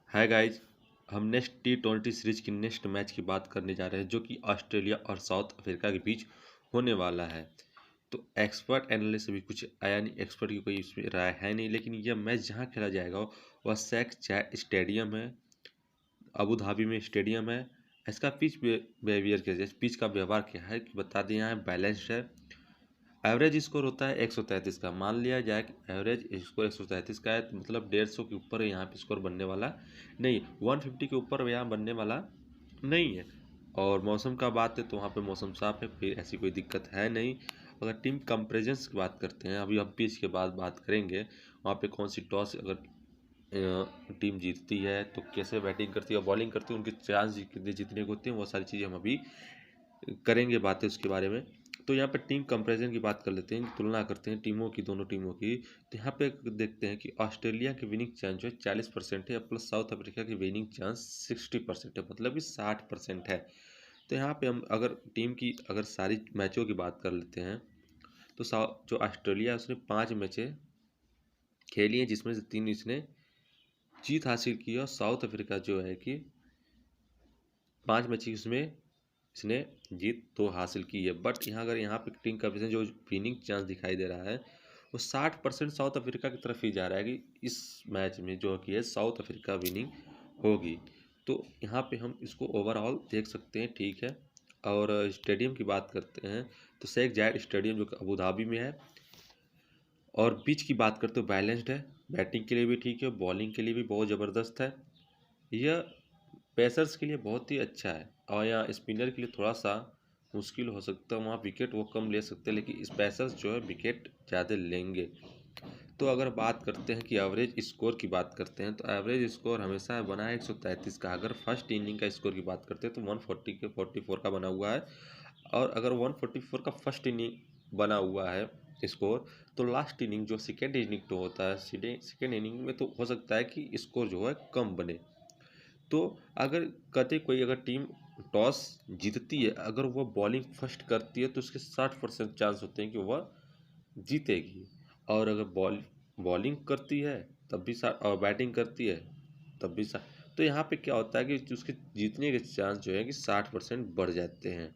Hi guys. हम next T20 series की next match की बात करने जा रहे हैं जो कि ऑस्ट्रेलिया और साउथ अफ्रीका के बीच होने वाला है। तो एक्सपर्ट एनालिस्ट अभी कुछ आया नहीं, एक्सपर्ट की कोई इसमें राय है नहीं, लेकिन यह मैच जहां खेला जाएगा वह शेख जायद स्टेडियम है, अबू धाबी में स्टेडियम है। इसका पिच बिहेवियर क्या है, पिच का व्यवहार क्या है कि बता दें। यहाँ बैलेंस्ड है। एवरेज स्कोर होता है 133 का। मान लिया जाए कि एवरेज स्कोर 133 का है, तो मतलब 150 के ऊपर यहाँ पे स्कोर बनने वाला नहीं, 150 के ऊपर यहाँ बनने वाला नहीं है। और मौसम का बात है तो वहाँ पे मौसम साफ है, फिर ऐसी कोई दिक्कत है नहीं। अगर टीम कंपेरिजन्स की बात करते हैं, अभी हम पिच के बाद बात करेंगे वहाँ पे कौन सी टॉस अगर टीम जीतती है तो कैसे बैटिंग करती है और बॉलिंग करती है, उनके चांस कितने जीतने को होते हैं, वो सारी चीज़ें हम अभी करेंगे बातें उसके बारे में। तो यहाँ पे टीम कंपैरिजन की बात कर लेते हैं, तुलना करते हैं टीमों की, दोनों टीमों की। तो यहाँ पे देखते हैं कि ऑस्ट्रेलिया की विनिंग चांस जो है 40% है, प्लस साउथ अफ्रीका की विनिंग चांस 60% है, मतलब कि 60% है। तो यहाँ पे हम अगर टीम की अगर सारी मैचों की बात कर लेते हैं तो जो ऑस्ट्रेलिया है उसने 5 मैचें खेली हैं, जिसमें से 3 इसने जीत हासिल की है। और साउथ अफ्रीका जो है कि 5 मैच उसमें इसने जीत तो हासिल की है। बट यहाँ पे टीम कंपैरिजन जो विनिंग चांस दिखाई दे रहा है वो 60% साउथ अफ्रीका की तरफ ही जा रहा है कि इस मैच में जो कि है साउथ अफ्रीका विनिंग होगी। तो यहाँ पे हम इसको ओवरऑल देख सकते हैं, ठीक है। और स्टेडियम की बात करते हैं तो शेख जायद स्टेडियम जो कि अबू धाबी में है। और पिच की बात करते हो बैलेंस्ड है, बैटिंग के लिए भी ठीक है, बॉलिंग के लिए भी बहुत ज़बरदस्त है। यह पेसर्स के लिए बहुत ही अच्छा है, और यहाँ स्पिनर के लिए थोड़ा सा मुश्किल हो सकता है, वहाँ विकेट वो कम ले सकते हैं, लेकिन इस पेसर्स जो है विकेट ज़्यादा लेंगे। तो अगर बात करते हैं कि एवरेज स्कोर की बात करते हैं तो एवरेज स्कोर हमेशा बना है 133 का। अगर फर्स्ट इनिंग का स्कोर की बात करते हैं तो 140 के 44 का बना हुआ है। और अगर 144 का फर्स्ट इनिंग बना हुआ है स्कोर, तो लास्ट इनिंग जो सेकेंड इनिंग तो होता है, सेकेंड इनिंग में तो हो सकता है कि स्कोर जो है कम बने। तो अगर कहते कोई अगर टीम टॉस जीतती है, अगर वह बॉलिंग फर्स्ट करती है तो उसके 60% चांस होते हैं कि वह जीतेगी। और अगर बॉलिंग करती है तब भी और बैटिंग करती है तब भी तो यहाँ पे क्या होता है कि उसके जीतने के चांस जो है कि 60% बढ़ जाते हैं,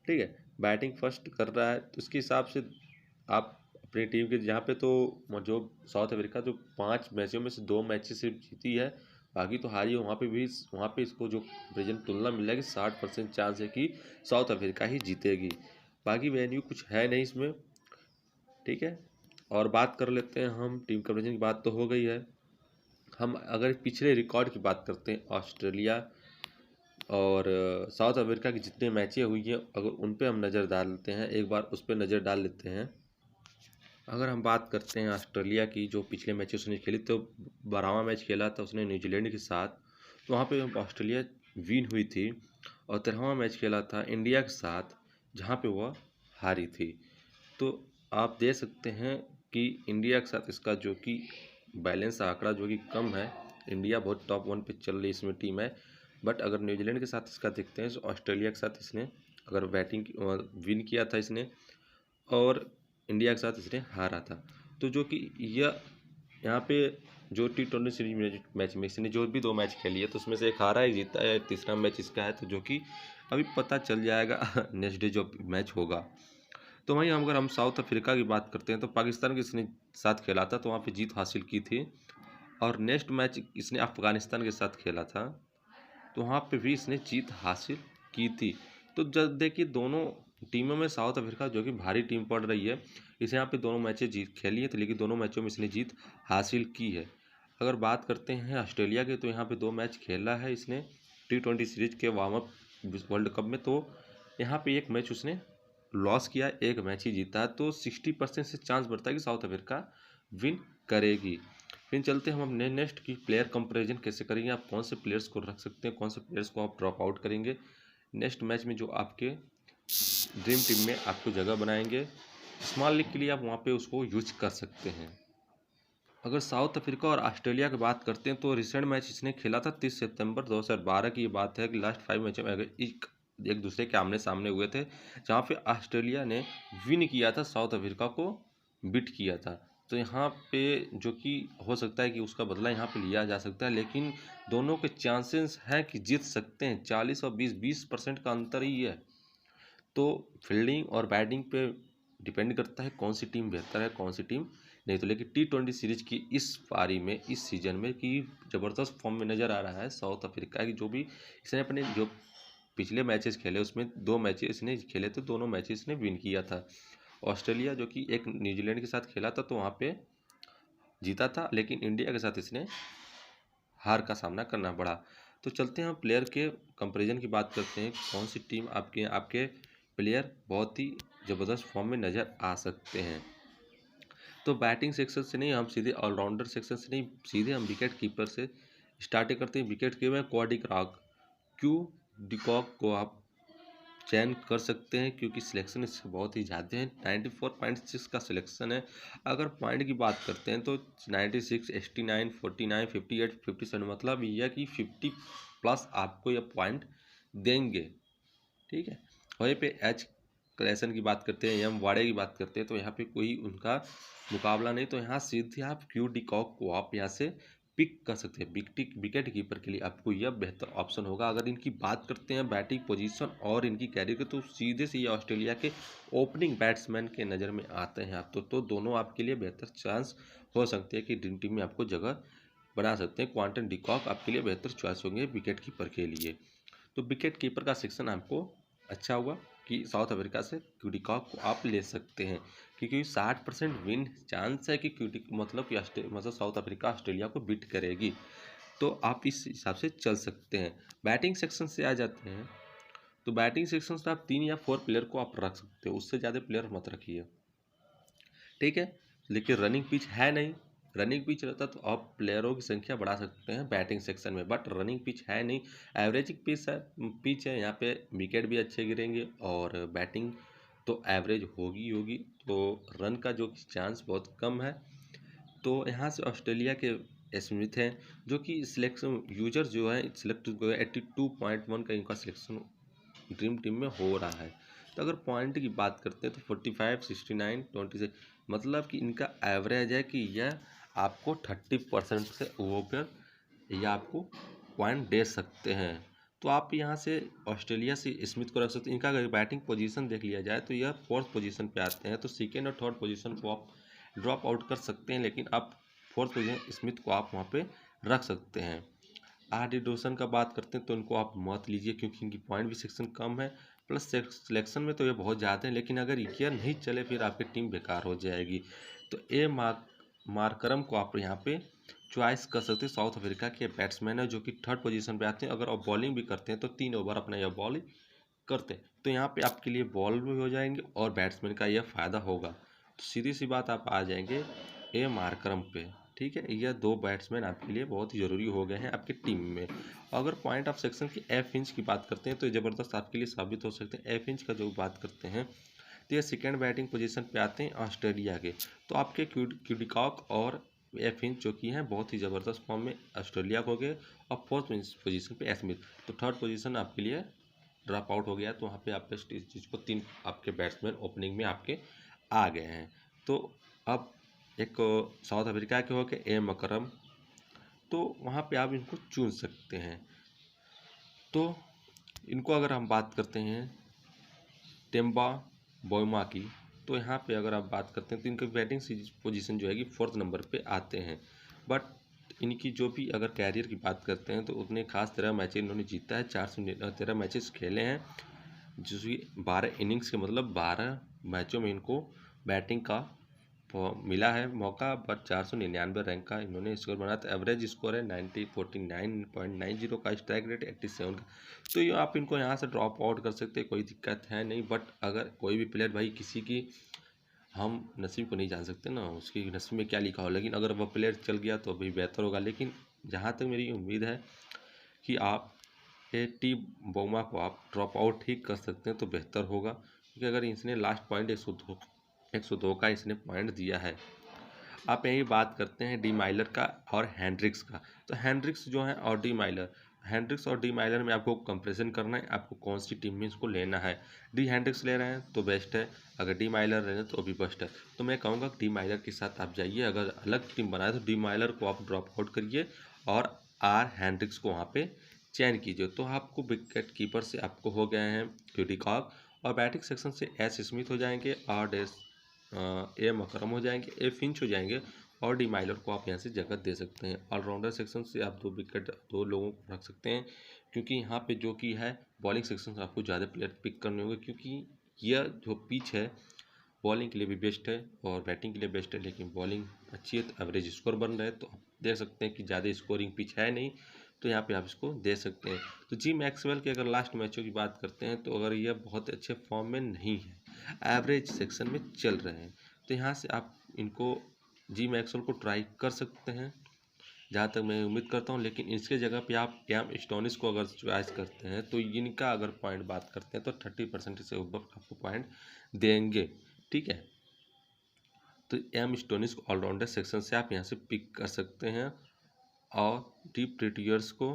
ठीक है। बैटिंग फर्स्ट कर रहा है तो उसके हिसाब से आप अपनी टीम के जहाँ पे तो जो साउथ अफ्रीका जो 5 मैचों में से 2 मैचेस सिर्फ जीती है, बाकी तो हारी है, वहाँ पे इसको जो प्रेजेंट तुलना मिल रहा है कि 60% चांस है कि साउथ अफ्रीका ही जीतेगी। बाकी वेन्यू कुछ है नहीं इसमें, ठीक है। और बात कर लेते हैं हम टीम कंपैरिजन की बात तो हो गई है। हम अगर पिछले रिकॉर्ड की बात करते हैं ऑस्ट्रेलिया और साउथ अफ्रीका की जितने मैचें हुई हैं, अगर उन पे हम नज़र डालते हैं, एक बार उस पर नज़र डाल लेते हैं। अगर हम बात करते हैं ऑस्ट्रेलिया की, जो पिछले मैच उसने खेली, तो 12वां मैच खेला था उसने न्यूजीलैंड के साथ, तो वहाँ पे ऑस्ट्रेलिया विन हुई थी। और 13वां मैच खेला था इंडिया के साथ, जहाँ पे वह हारी थी। तो आप देख सकते हैं कि इंडिया के साथ इसका जो कि बैलेंस आंकड़ा जो कि कम है, इंडिया बहुत टॉप 1 पे चल रही इसमें टीम है। बट अगर न्यूजीलैंड के साथ इसका देखते हैं तो ऑस्ट्रेलिया के साथ इसने अगर बैटिंग विन किया था इसने, और इंडिया के साथ इसने हारा था। तो जो कि यह यहाँ पे जो T20 सीरीज मैच में इसने जो भी 2 मैच खेली है तो उसमें से एक हारा एक जीता है, तीसरा मैच इसका है, तो जो कि अभी पता चल जाएगा नेक्स्ट डे जो मैच होगा। तो वहीं अगर हम साउथ अफ्रीका की बात करते हैं तो पाकिस्तान के इसने साथ खेला था तो वहाँ पे जीत हासिल की थी। और नेक्स्ट मैच इसने अफगानिस्तान के साथ खेला था तो वहाँ पे भी इसने जीत हासिल की थी। तो जब देखिए दोनों टीमों में साउथ अफ्रीका जो कि भारी टीम पड़ रही है, इसे यहाँ पे दोनों मैचें जीत खेली है, तो लेकिन दोनों मैचों में इसने जीत हासिल की है। अगर बात करते हैं ऑस्ट्रेलिया के, तो यहाँ पे 2 मैच खेला है इसने T20 सीरीज के वार्म अप वर्ल्ड कप में, तो यहाँ पे एक मैच उसने लॉस किया, एक मैच ही जीता है। तो 60% से चांस बढ़ता है कि साउथ अफ्रीका विन करेगी। फिर चलते हैं हम अपने नेक्स्ट की प्लेयर कंपैरिजन कैसे करेंगे, आप कौन से प्लेयर्स को रख सकते हैं, कौन से प्लेयर्स को आप ड्रॉप आउट करेंगे नेक्स्ट मैच में, जो आपके ड्रीम टीम में आपको जगह बनाएंगे। स्मॉल लीग के लिए आप वहाँ पे उसको यूज कर सकते हैं। अगर साउथ अफ्रीका और ऑस्ट्रेलिया की बात करते हैं तो रिसेंट मैच इसने खेला था 30 सितंबर 2012 की ये बात है कि लास्ट 5 मैचों में अगर एक दूसरे के आमने सामने हुए थे, जहाँ पे ऑस्ट्रेलिया ने विन किया था, साउथ अफ्रीका को बीट किया था। तो यहाँ पे जो कि हो सकता है कि उसका बदला यहाँ पे लिया जा सकता है, लेकिन दोनों के चांसेस हैं कि जीत सकते हैं। 40 और 20% का अंतर ही है। तो फील्डिंग और बैटिंग पे डिपेंड करता है कौन सी टीम बेहतर है, कौन सी टीम नहीं। तो लेकिन T20 सीरीज की इस पारी में, इस सीजन में कि ज़बरदस्त फॉर्म में नज़र आ रहा है साउथ अफ्रीका की। जो भी इसने अपने जो पिछले मैचेस खेले उसमें 2 मैचेस इसने खेले थे, दोनों मैचेस ने विन किया था। ऑस्ट्रेलिया जो कि एक न्यूजीलैंड के साथ खेला था तो वहाँ पे जीता था, लेकिन इंडिया के साथ इसने हार का सामना करना पड़ा। तो चलते हैं हम प्लेयर के कंपैरिजन की बात करते हैं, कौन सी टीम आपके आपके प्लेयर बहुत ही ज़बरदस्त फॉर्म में नज़र आ सकते हैं। तो बैटिंग सेक्शन से नहीं, हम सीधे ऑलराउंडर सेक्शन से नहीं, सीधे हम विकेट कीपर से स्टार्ट करते हैं। विकेट कीपर क्वाडी डिकॉक को आप चयन कर सकते हैं क्योंकि सिलेक्शन इसके बहुत ही ज़्यादा है। 94.6 का सिलेक्शन है। अगर पॉइंट की बात करते हैं तो 96, 89, 49, 58, 57, मतलब यह कि 50 प्लस आपको यह पॉइंट देंगे। ठीक है। वहीं पे एच क्लेसन की बात करते हैं, एम वाड़े की बात करते हैं, तो यहाँ पे कोई उनका मुकाबला नहीं। तो यहाँ सीधे आप क्यू डिकॉक को आप यहाँ से पिक कर सकते हैं। विकेट कीपर के लिए आपको यह बेहतर ऑप्शन होगा। अगर इनकी बात करते हैं बैटिंग पोजीशन और इनकी कैरियर के, तो सीधे से ये ऑस्ट्रेलिया के ओपनिंग बैट्समैन के नज़र में आते हैं आप। तो दोनों आपके लिए बेहतर चांस हो सकते हैं कि ड्रीम टीम में आपको जगह बना सकते हैं। क्वांटन डिकॉक आपके लिए बेहतर चॉइस होंगे विकेट कीपर के लिए। तो विकेट कीपर का सेक्शन आपको अच्छा हुआ कि साउथ अफ्रीका से क्यूडिकॉक को आप ले सकते हैं, क्योंकि 60% विन चांस है कि मतलब कि साउथ अफ्रीका ऑस्ट्रेलिया को बीट करेगी। तो आप इस हिसाब से चल सकते हैं। बैटिंग सेक्शन से आ जाते हैं, तो बैटिंग सेक्शन से आप 3 या 4 प्लेयर को आप रख सकते हो, उससे ज़्यादा प्लेयर मत रखिए। ठीक है। लेकिन रनिंग पिच है नहीं। रनिंग पिच रहता तो आप प्लेयरों की संख्या बढ़ा सकते हैं बैटिंग सेक्शन में, बट रनिंग पिच है नहीं। एवरेज पिच है यहाँ पे। विकेट भी अच्छे गिरेंगे और बैटिंग तो एवरेज होगी होगी। तो रन का जो चांस बहुत कम है। तो यहाँ से ऑस्ट्रेलिया के स्मिथ हैं जो कि सिलेक्शन यूजर जो है सिलेक्ट 82.1 का इनका सिलेक्शन ड्रीम टीम में हो रहा है। तो अगर पॉइंट की बात करते हैं तो 45, 69, 26, मतलब कि इनका एवरेज है कि यह आपको 30% से ऊपर या आपको पॉइंट दे सकते हैं। तो आप यहाँ से ऑस्ट्रेलिया से स्मिथ को रख सकते हैं। इनका अगर बैटिंग पोजीशन देख लिया जाए तो यह 4th पोजीशन पे आते हैं। तो सेकेंड और 3rd पोजीशन को आप ड्रॉप आउट कर सकते हैं, लेकिन आप 4th पोजीशन स्मिथ को आप वहाँ पे रख सकते हैं। डिडोसन का बात करते हैं तो इनको आप मत लीजिए क्योंकि इनकी पॉइंट भी सेक्शन कम है, प्लस सिलेक्शन में तो ये बहुत ज़्यादा है, लेकिन अगर ये नहीं चले फिर आपकी टीम बेकार हो जाएगी। तो मार्करम को आप यहाँ पे चॉइस कर सकते हैं। साउथ अफ्रीका के बैट्समैन है जो कि 3rd पोजीशन पे आते हैं। अगर आप बॉलिंग भी करते हैं तो 3 ओवर अपना यह बॉलिंग करते हैं, तो यहाँ पे आपके लिए बॉल भी हो जाएंगे और बैट्समैन का यह फ़ायदा होगा। तो सीधी सी बात आप आ जाएंगे मार्करम पे। ठीक है। यह 2 बैट्समैन आपके लिए बहुत ही ज़रूरी हो गए हैं आपकी टीम में। अगर पॉइंट ऑफ सेक्शन की एफ इंच की बात करते हैं तो ज़बरदस्त आपके लिए साबित हो सकते हैं। एफ इंच का जो बात करते हैं तो ये सेकेंड बैटिंग पोजीशन पे आते हैं ऑस्ट्रेलिया के। तो आपके क्यूडिकॉक और एफ इंच जो कि हैं बहुत ही ज़बरदस्त फॉर्म में ऑस्ट्रेलिया को हो गए, और 4th पोजीशन पे स्मिथ। तो 3rd पोजीशन आपके लिए ड्रॉप आउट हो गया। तो वहाँ पे आपके इस चीज़ को 3 आपके बैट्समैन ओपनिंग में आपके आ गए हैं। तो अब एक साउथ अफ्रीका के हो के मकरम, तो वहाँ पे आप इनको चुन सकते हैं। तो इनको अगर हम बात करते हैं टेम्बा बोयमा की, तो यहाँ पे अगर आप बात करते हैं तो इनकी बैटिंग पोजीशन जो है कि 4th नंबर पे आते हैं। बट इनकी जो भी अगर कैरियर की बात करते हैं तो उतने खास 13 मैचेस इन्होंने जीता है। 413 मैचेस खेले हैं, जिसकी 12 इनिंग्स के मतलब 12 मैचों में इनको बैटिंग का मिला है मौका। बट 499 रैंक का इन्होंने स्कोर बनाया। तो एवरेज स्कोर है 49.90 का, स्ट्राइक रेट 87 का। तो ये आप इनको यहाँ से ड्रॉप आउट कर सकते हैं, कोई दिक्कत है नहीं। बट अगर कोई भी प्लेयर, भाई किसी की हम नसीब को नहीं जान सकते ना, उसकी नसीब में क्या लिखा हो, लेकिन अगर वह प्लेयर चल गया तो अभी बेहतर होगा। लेकिन जहाँ तक मेरी उम्मीद है कि आप टी बोमा को आप ड्रॉप आउट ही कर सकते हैं तो बेहतर होगा, क्योंकि अगर इसने लास्ट पॉइंट 102 का इसने पॉइंट दिया है। आप यही बात करते हैं डी माइलर का और हैंड्रिक्स का। तो हैंड्रिक्स जो है और डी माइलर हैंड्रिक्स और डी माइलर में आपको कंपैरिजन करना है, आपको कौन सी टीम में इसको लेना है। डी हैंड्रिक्स ले रहे हैं तो बेस्ट है, अगर डी माइलर ले रहे हैं तो भी बेस्ट है। तो मैं कहूँगा कि डी माइलर के साथ आप जाइए, अगर अलग टीम बनाए तो डी माइलर को आप ड्रॉप आउट करिए और आर हैंड्रिक्स को वहाँ पे चयन कीजिए। तो आपको विकेट कीपर से आपको हो गए हैं क्यूडिकॉक, और बैटिंग सेक्शन से एस स्मिथ हो जाएंगे, और ए मकरम हो जाएंगे, ए फिंच हो जाएंगे, और डी माइलर को आप यहाँ से जगह दे सकते हैं। ऑलराउंडर सेक्शन से आप 2 लोगों को रख सकते हैं, क्योंकि यहाँ पे जो कि है बॉलिंग सेक्शन से आपको ज़्यादा प्लेयर पिक करने होंगे, क्योंकि यह जो पिच है बॉलिंग के लिए भी बेस्ट है और बैटिंग के लिए बेस्ट है, लेकिन बॉलिंग अच्छी है तो एवरेज स्कोर बन रहा है। तो आप देख सकते हैं कि ज़्यादा स्कोरिंग पिच है नहीं, तो यहाँ पे आप इसको दे सकते हैं। तो जी मैक्सवेल के अगर लास्ट मैचों की बात करते हैं तो अगर यह बहुत अच्छे फॉर्म में नहीं है, एवरेज सेक्शन में चल रहे हैं, तो यहाँ से आप इनको जी मैक्सवेल को ट्राई कर सकते हैं, जहाँ तक मैं उम्मीद करता हूँ। लेकिन इसके जगह पे आप कैम स्टोनिस को अगर चॉइस करते हैं तो इनका अगर पॉइंट बात करते हैं तो 30% से ऊपर आपको पॉइंट देंगे, ठीक है। तो एम स्टोनिस को ऑलराउंडर सेक्शन से आप यहाँ से पिक कर सकते हैं, और डी प्रेटियर्स को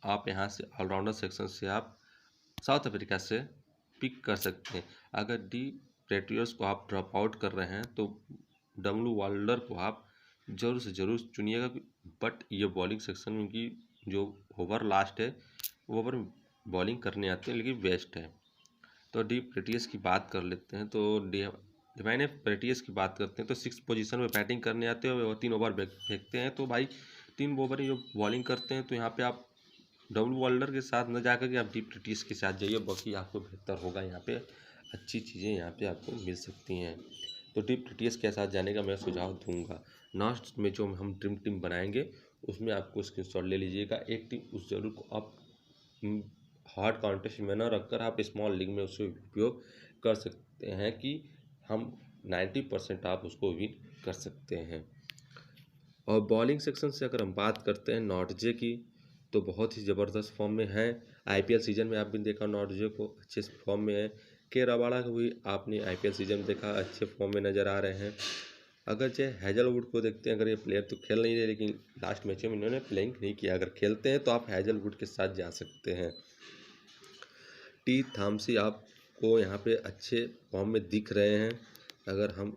आप यहाँ से ऑलराउंडर सेक्शन से आप साउथ अफ्रीका से पिक कर सकते हैं। अगर डी प्रेटियर्स को आप ड्रॉप आउट कर रहे हैं तो डब्लू वाल्डर को आप ज़रूर से ज़रूर चुनिएगा, बट ये बॉलिंग सेक्शन में की जो ओवर लास्ट है वो ओवर बॉलिंग करने आते हैं, लेकिन बेस्ट है। तो डी प्रेटियस की बात कर लेते हैं, तो डिवाइन प्रेटियस की बात करते हैं तो 6 पोजीशन में बैटिंग करने आते हैं और 3 ओवर फेंकते हैं। तो भाई 3 ओवर जो बॉलिंग करते हैं, तो यहाँ पे आप डब्लू वाल्डर के साथ न जाकर के आप डी प्रेटियस के साथ जाइए, बाकी आपको बेहतर होगा। यहाँ पे अच्छी चीज़ें यहाँ पे आपको मिल सकती हैं। तो डी प्रेटियस के साथ जाने का मैं सुझाव दूंगा। नेक्स्ट में जो हम ड्रीम टीम बनाएंगे उसमें आपको स्क्रीनशॉट ले लीजिएगा, एक टीम उस जरूर को आप हार्ड कॉन्टेस्ट में न रखकर आप स्मॉल लीग में उसका उपयोग कर सकते हैं, कि हम 90% आप उसको विन कर सकते हैं। और बॉलिंग सेक्शन से अगर हम बात करते हैं नॉर्जे की, तो बहुत ही ज़बरदस्त फॉर्म में है। आईपीएल सीजन में आप भी देखा नॉर्जे को अच्छे फॉर्म में है। के रबाड़ा को भी आपने आईपीएल सीजन में देखा अच्छे फॉर्म में नज़र आ रहे हैं। अगर चाहे हैजलवुड को देखते हैं, अगर ये प्लेयर तो खेल नहीं रहे, लेकिन लास्ट मैच में इन्होंने प्लेइंग नहीं किया, अगर खेलते हैं तो आप हैजलवुड के साथ जा सकते हैं। टी थॉमसी आपको यहाँ पे अच्छे फॉर्म में दिख रहे हैं। अगर हम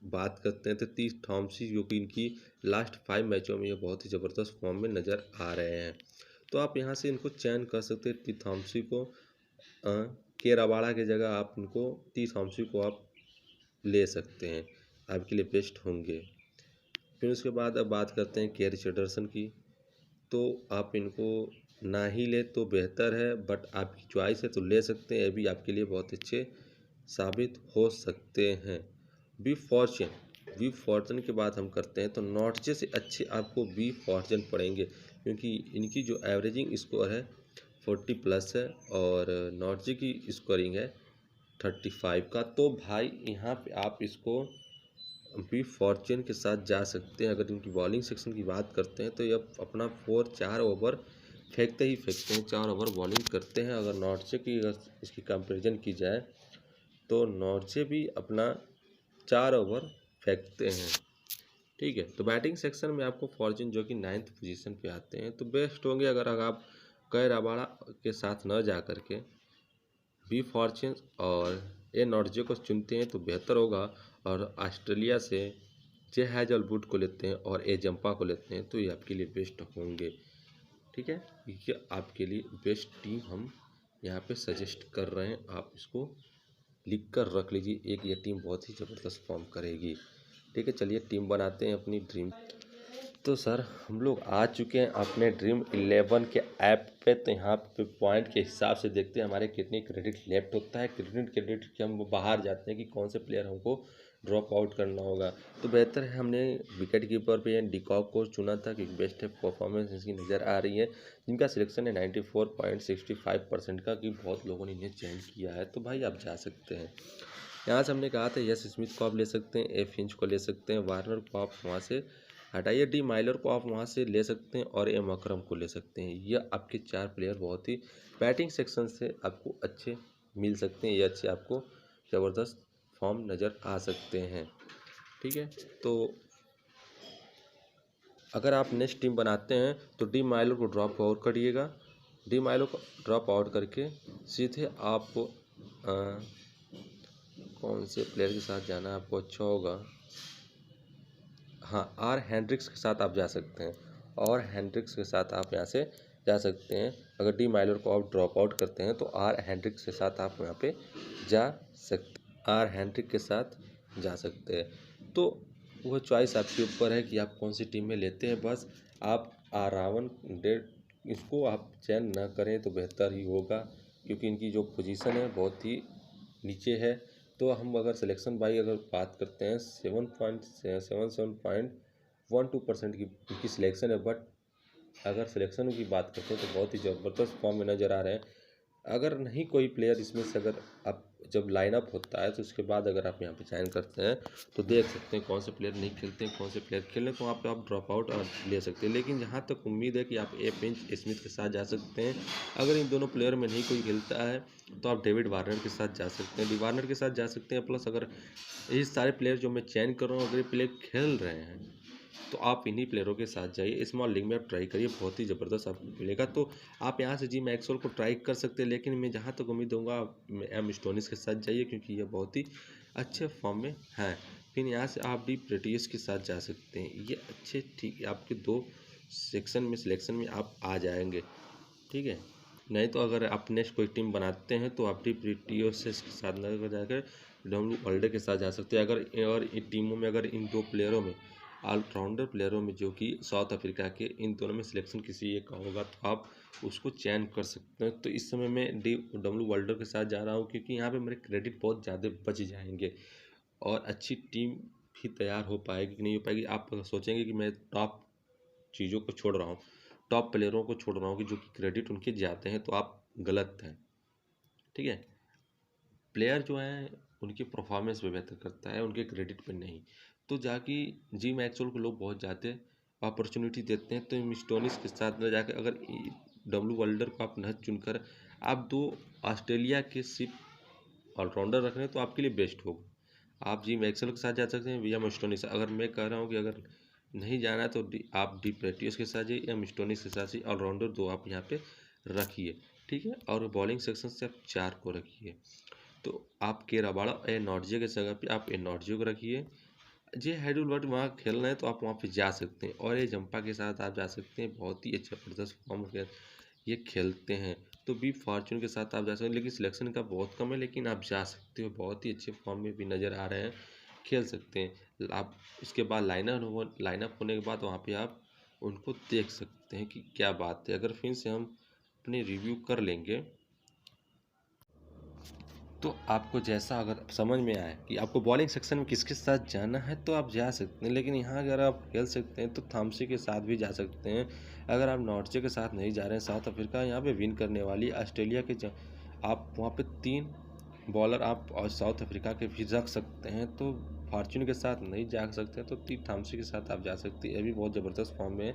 बात करते हैं तो टी थॉमसी जो कि इनकी लास्ट 5 मैचों में ये बहुत ही ज़बरदस्त फॉर्म में नज़र आ रहे हैं, तो आप यहाँ से इनको चयन कर सकते हैं। टी थॉमसी को के रबाड़ा की जगह आप इनको टी थॉमसी को आप ले सकते हैं, आपके लिए बेस्ट होंगे। फिर उसके बाद अब बात करते हैं केरी चेडरसन की, तो आप इनको ना ही ले तो बेहतर है, बट आपकी चॉइस है तो ले सकते हैं, ये भी आपके लिए बहुत अच्छे साबित हो सकते हैं। बी फॉर्चून की बात हम करते हैं तो नॉर्जे से अच्छे आपको बी फॉर्चून पड़ेंगे, क्योंकि इनकी जो एवरेजिंग स्कोर है 40+ है और नॉर्जे की स्कोरिंग है 35 का। तो भाई यहाँ पे आप इसको बी फॉर्चून के साथ जा सकते हैं। अगर इनकी बॉलिंग सेक्शन की बात करते हैं तो ये अपना 4 ओवर फेंकते हैं, 4 ओवर बॉलिंग करते हैं। अगर नॉर्जे की इसकी कंपैरिजन की जाए तो नॉर्जे भी अपना 4 ओवर फेंकते हैं, ठीक है। तो बैटिंग सेक्शन में आपको फॉर्चून जो कि 9th पोजीशन पे आते हैं तो बेस्ट होंगे। अगर आप कई रबाड़ा के साथ न जा करके बी फॉर्चून और ए नॉर्जे को चुनते हैं तो बेहतर होगा, और ऑस्ट्रेलिया से जे हैजलवुड को लेते हैं और ए जंपा को लेते हैं तो ये आपके लिए बेस्ट होंगे, ठीक है। ये आपके लिए बेस्ट टीम हम यहाँ पे सजेस्ट कर रहे हैं, आप इसको लिख कर रख लीजिए। एक ये टीम बहुत ही ज़बरदस्त फॉर्म करेगी, ठीक है। चलिए टीम बनाते हैं अपनी ड्रीम। तो सर हम लोग आ चुके हैं अपने ड्रीम 11 के ऐप पे, तो यहाँ पे पॉइंट के हिसाब से देखते हैं हमारे कितने क्रेडिट लेफ्ट होता है। क्रेडिट के हम बाहर जाते हैं कि कौन से प्लेयर हमको ड्रॉप आउट करना होगा। तो बेहतर है हमने विकेट कीपर पे डिकॉक को चुना था कि बेस्ट है, परफॉर्मेंस इसकी नज़र आ रही है, जिनका सिलेक्शन है 94.65% का, कि बहुत लोगों ने इन्हें चयन किया है। तो भाई आप जा सकते हैं। यहाँ से हमने कहा था यस स्मिथ को आप ले सकते हैं, ए फिंच को ले सकते हैं, वार्नर को आप वहाँ से हटाइए, डी माइलर को आप वहाँ से ले सकते हैं, और एम अकरम को ले सकते हैं। ये आपके 4 प्लेयर बहुत ही बैटिंग सेक्शन से आपको अच्छे मिल सकते हैं, ये अच्छे आपको ज़बरदस्त फॉर्म नज़र आ सकते हैं, ठीक है। तो अगर आप नेक्स्ट टीम बनाते हैं तो डी माइलर को ड्रॉप आउट करिएगा डी माइलो को ड्रॉप आउट करके सीधे आपको कौन से प्लेयर के साथ जाना है आपको अच्छा होगा, हाँ आर हैंड्रिक्स के साथ आप जा सकते हैं। और हैंड्रिक्स के साथ आप यहाँ से जा सकते हैं। अगर डी माइलर को आप ड्रॉप आउट करते हैं तो आर हैंड्रिक्स के साथ आप यहाँ पे जा सकते, आर हैंड्रिक के साथ जा सकते हैं। तो वो चॉइस आपके ऊपर है कि आप कौन सी टीम में लेते हैं। बस आप रावण डेड इसको आप चयन ना करें तो बेहतर ही होगा, क्योंकि इनकी जो पोजीशन है बहुत ही नीचे है। तो हम अगर सिलेक्शन बाई अगर बात करते हैं 7.77.12% की इनकी सिलेक्शन है, बट अगर सिलेक्शन की बात करते हैं तो बहुत ही ज़बरदस्त फॉर्म में नज़र आ रहे हैं। अगर नहीं कोई प्लेयर इसमें से अगर आप जब लाइनअप होता है तो उसके बाद अगर आप यहाँ पे चयन करते हैं तो देख सकते हैं कौन से प्लेयर नहीं खेलते हैं, कौन से प्लेयर खेल रहे हैं, तो वहाँ पे आप ड्रॉप आउट ले सकते हैं। लेकिन जहाँ तक उम्मीद है कि आप ए पिंच स्मिथ के साथ जा सकते हैं। अगर इन दोनों प्लेयर में नहीं कोई खेलता है तो आप डेविड वार्नर के साथ जा सकते हैं, डी वार्नर के साथ जा सकते हैं। प्लस अगर ये सारे प्लेयर जो मैं चयन कर रहा हूँ अगर ये प्लेयर खेल रहे हैं तो आप इन्हीं प्लेयरों के साथ जाइए, स्मॉल लीग में आप ट्राई करिए, बहुत ही ज़बरदस्त आपको मिलेगा। तो आप यहाँ से जी मैक्सवेल को ट्राई कर सकते हैं, लेकिन मैं जहाँ तक उम्मीद दूंगा एम स्टोनिस के साथ जाइए, क्योंकि ये बहुत ही अच्छे फॉर्म में हैं। फिर यहाँ से आप डी प्रेटियस के साथ जा सकते हैं, ये अच्छे ठीक आपके 2 सेक्शन में सिलेक्शन में आप आ जाएंगे, ठीक है। नहीं तो अगर आप नेक्स्ट कोई टीम बनाते हैं तो आप डी प्रेटियस के साथ न जाकर डब्ल्यू वर्ल्डर के साथ जा सकते हैं। अगर और इन टीमों में अगर इन 2 प्लेयरों में ऑलराउंडर प्लेयरों में जो कि साउथ अफ्रीका के इन दोनों में सिलेक्शन किसी एक का होगा तो आप उसको चयन कर सकते हैं। तो इस समय मैं डी डब्ल्यू वर्ल्डर के साथ जा रहा हूँ, क्योंकि यहाँ पे मेरे क्रेडिट बहुत ज़्यादा बच जाएंगे और अच्छी टीम भी तैयार हो पाएगी कि नहीं हो पाएगी। आप सोचेंगे कि मैं टॉप चीज़ों को छोड़ रहा हूँ, टॉप प्लेयरों को छोड़ रहा हूँ कि जो कि क्रेडिट उनके जाते हैं, तो आप गलत हैं, ठीक है। प्लेयर जो हैं उनकी परफॉर्मेंस पे बेहतर करता है, उनके क्रेडिट पे नहीं। तो जाके जी मैक्सवेल को लोग बहुत ज़्यादा अपॉर्चुनिटी देते हैं, तो स्टोनिस के साथ न जाकर अगर डब्ल्यू वर्ल्डर को आप न चुनकर आप 2 ऑस्ट्रेलिया के सिर्फ ऑलराउंडर रख रहे हैं तो आपके लिए बेस्ट होगा। आप जी मैक्सवेल के साथ जा सकते हैं विलियम स्टोनिस। अगर मैं कह रहा हूँ कि अगर नहीं जाना है तो आप डी प्रेटियस के साथ जाइए या स्टोनिस के साथ ही ऑलराउंडर 2 आप यहाँ पे रखिए, ठीक है। और बॉलिंग सेक्शन से आप 4 को रखिए। तो आप के रबाड़ा ए नॉर्जे के जगह पे आप ए नॉर्जे को रखिए। जे हेडुलवर्ड वहाँ खेल रहे हैं तो आप वहाँ पे जा सकते हैं, और ये जंपा के साथ आप जा सकते हैं, बहुत ही अच्छा जबरदस्त फॉर्म ये खेलते हैं। तो बी फॉर्चून के साथ आप जा सकते हैं, लेकिन सिलेक्शन का बहुत कम है, लेकिन आप जा सकते हो, बहुत ही अच्छे फॉर्म में भी नज़र आ रहे हैं, खेल सकते हैं आप। इसके बाद लाइनअप होने के बाद वहाँ पे आप उनको देख सकते हैं कि क्या बात है। अगर फिर से हम अपने रिव्यू कर लेंगे तो आपको जैसा अगर समझ में आए कि आपको बॉलिंग सेक्शन में किसके साथ जाना है तो आप जा सकते हैं। लेकिन यहाँ अगर आप खेल सकते हैं तो थामसी के साथ भी जा सकते हैं। अगर आप नॉर्जे के साथ नहीं जा रहे हैं, साउथ अफ्रीका यहाँ पे विन करने वाली ऑस्ट्रेलिया के आप वहाँ पे 3 बॉलर आप और साउथ अफ्रीका के भी रख सकते हैं। तो फॉर्चून के साथ नहीं जा सकते तो टी थामसी के साथ आप जा सकते हैं, ये भी बहुत ज़बरदस्त फॉर्म में है,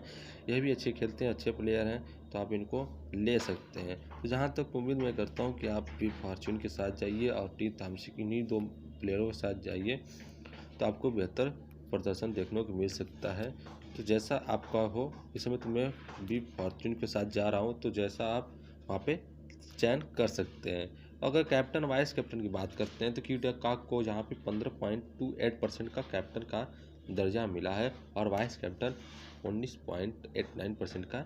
यह भी अच्छे खेलते हैं, अच्छे प्लेयर हैं, तो आप इनको ले सकते हैं। तो जहाँ तक उम्मीद मैं करता हूँ कि आप भी फॉर्चून के साथ जाइए और टी थामसी इन्हीं 2 प्लेयरों के साथ जाइए, तो आपको बेहतर प्रदर्शन देखने को मिल सकता है। तो जैसा आपका हो, इस समय तो मैं भी फॉर्चून के साथ जा रहा हूँ, तो जैसा आप वहाँ पे चयन कर सकते हैं। अगर कैप्टन वाइस कैप्टन की बात करते हैं तो क्यू काक को यहाँ पे 15.28% का कैप्टन का दर्जा मिला है और वाइस कैप्टन 19.89% का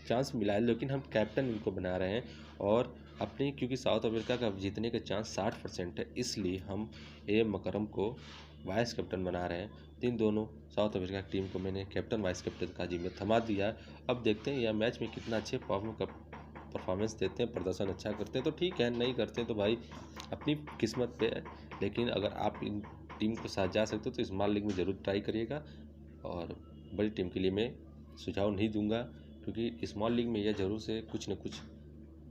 चांस मिला है। लेकिन हम कैप्टन इनको बना रहे हैं और अपने क्योंकि साउथ अफ्रीका का जीतने का चांस 60% है, इसलिए हम ए मकरम को वाइस कैप्टन बना रहे हैं। इन दोनों साउथ अफ्रीका की टीम को मैंने कैप्टन वाइस कैप्टन का जिम्मे थमा दिया है। अब देखते हैं यह मैच में कितना अच्छे परफॉर्मेंस देते हैं, प्रदर्शन अच्छा करते हैं तो ठीक है, नहीं करते हैं तो भाई अपनी किस्मत पे है। लेकिन अगर आप इन टीम के साथ जा सकते हो तो स्मॉल लीग में ज़रूर ट्राई करिएगा, और बड़ी टीम के लिए मैं सुझाव नहीं दूंगा, क्योंकि स्मॉल लीग में यह ज़रूर से कुछ न कुछ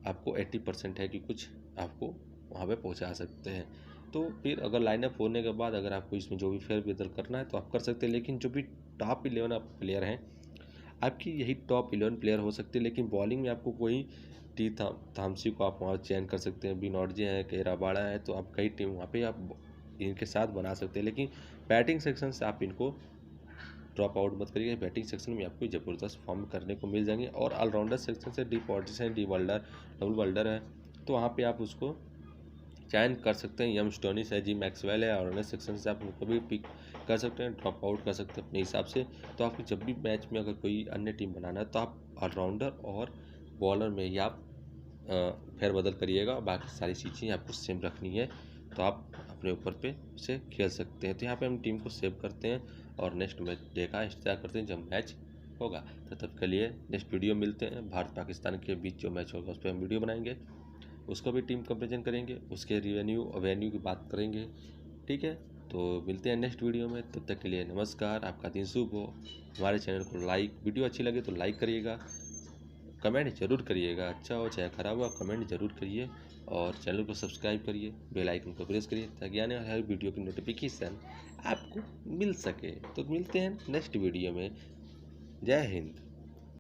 आपको 80% है कि कुछ आपको वहाँ पे पहुँचा सकते हैं। तो फिर अगर लाइनअप होने के बाद अगर आपको इसमें जो भी फेरबदल करना है तो आप कर सकते हैं। लेकिन जो भी टॉप 11 आप प्लेयर हैं आपकी यही टॉप 11 प्लेयर हो सकते हैं। लेकिन बॉलिंग में आपको कोई टी थामसी को आप वहाँ चयन कर सकते हैं, बी नॉर्जे हैं, के रबाड़ा है, तो आप कई टीम वहाँ पे आप इनके साथ बना सकते हैं। लेकिन बैटिंग सेक्शन से आप इनको ड्रॉप आउट मत करिएगा। बैटिंग सेक्शन में आपको ज़बरदस्त फॉर्म करने को मिल जाएंगे। और ऑलराउंडर सेक्शन से डी पॉटिसन, डी वाल्डर, डबल वाल्डर है, तो वहाँ पे आप उसको चयन कर सकते हैं। यम स्टोनिस है, जी मैक्सवेल है, और सेक्शन से आप उनको भी पिक कर सकते हैं, ड्रॉप आउट कर सकते हैं अपने हिसाब से। तो आपको जब भी मैच में अगर कोई अन्य टीम बनाना है तो आप ऑलराउंडर और बॉलर में ही आप फेरबदल करिएगा। बाकी सारी चीज़ें आपको सेम रखनी है, तो आप अपने ऊपर पे से खेल सकते हैं। तो यहाँ पे हम टीम को सेव करते हैं और नेक्स्ट मैच डे का इंतजार करते हैं जब मैच होगा। तो तब के लिए नेक्स्ट वीडियो मिलते हैं। भारत पाकिस्तान के बीच जो मैच होगा उस पर हम वीडियो बनाएंगे, उसको भी टीम कंपेरिजन करेंगे, उसके वेन्यू की बात करेंगे। ठीक है, तो मिलते हैं नेक्स्ट वीडियो में। तब तक के लिए नमस्कार, आपका दिन शुभ हो। हमारे चैनल को वीडियो अच्छी लगे तो लाइक करिएगा, कमेंट जरूर करिएगा, अच्छा हो चाहे खराब हो कमेंट जरूर करिए, और चैनल को सब्सक्राइब करिए, बेल आइकन को प्रेस करिए ताकि आने वाली हर वीडियो की नोटिफिकेशन आपको मिल सके। तो मिलते हैं नेक्स्ट वीडियो में। जय हिंद।